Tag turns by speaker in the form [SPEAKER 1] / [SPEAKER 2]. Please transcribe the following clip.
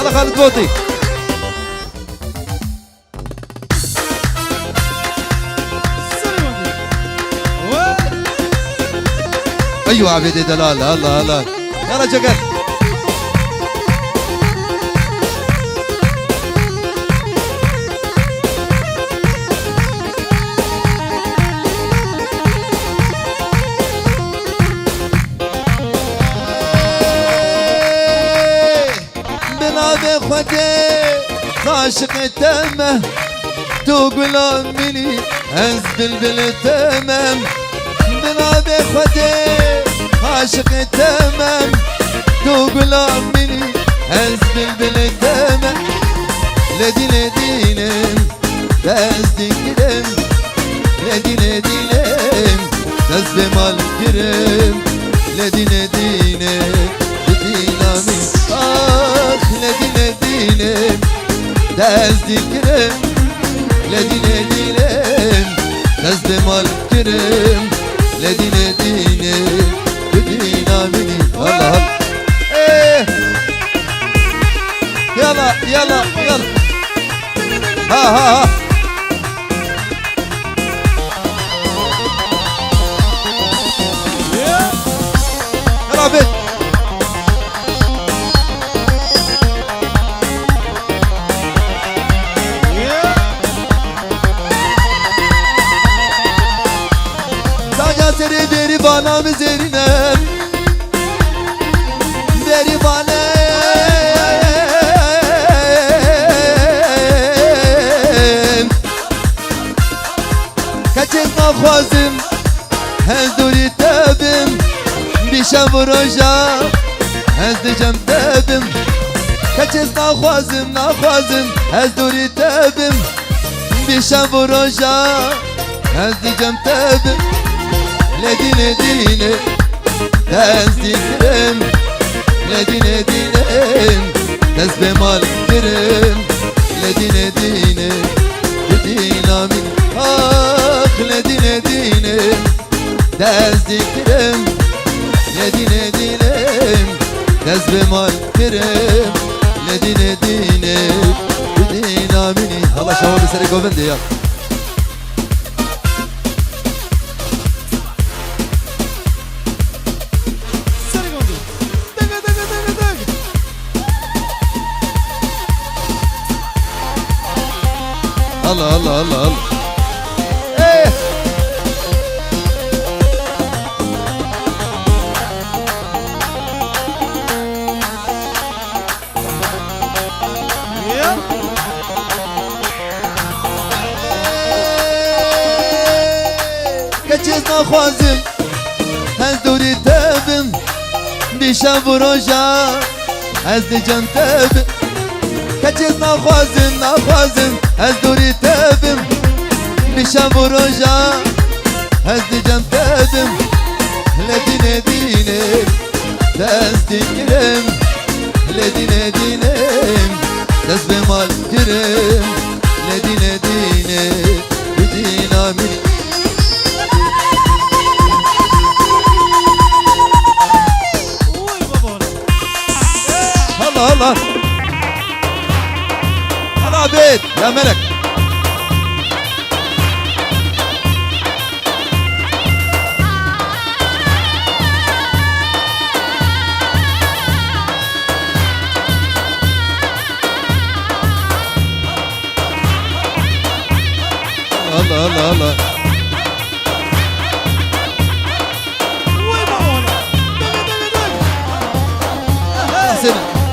[SPEAKER 1] هلا خالد بوطي. ايوه عبيدي دلال. الله الله يلا جقر. خدي عاشق تمه تقول امني انزل بالتمام. بلابي خدي عاشق تمام تقول امني انزل بالتمام. لدي لدينم داز ديكرم لدي لدينم داز بمال كرم. لدي لدينم لدينامي لدينا دينم داز ديكرم. لدينا دينم داز دمال كرم. لدينا دينم لدينا مني. الله ايه يلا يلا يلا ها يلا بيت. Seri beri bana mı zerinem beri bana kaçın nafazım hez duri tabim bişem roja hez dicem tabim. Kaçın nafazım hez duri tabim bişem roja hez dicem tabim. Ledine dine dez dikrem. Ledine dinem dez bemal kerem. Ledine dine dedinamin ah. Ledine dinem dez dikrem. Ledine dinem dez bemal kerem. Ledine dine dedinamin. Allah şahı bir seri govendi ya. Allah Allah Allah Allah. Kaçız nakhwazim ez duri tabim bişem roja ez dicem tabim. Kaçız nakhwazim ez duri tabim bişem roja ez dicem tabim. Ledine dinem dez dikrem. Ledine dinem dez bemal kerem. Ledine dine dedinamin. Allah Allah Allah beyt ya melek. Allah Allah Allah. Senin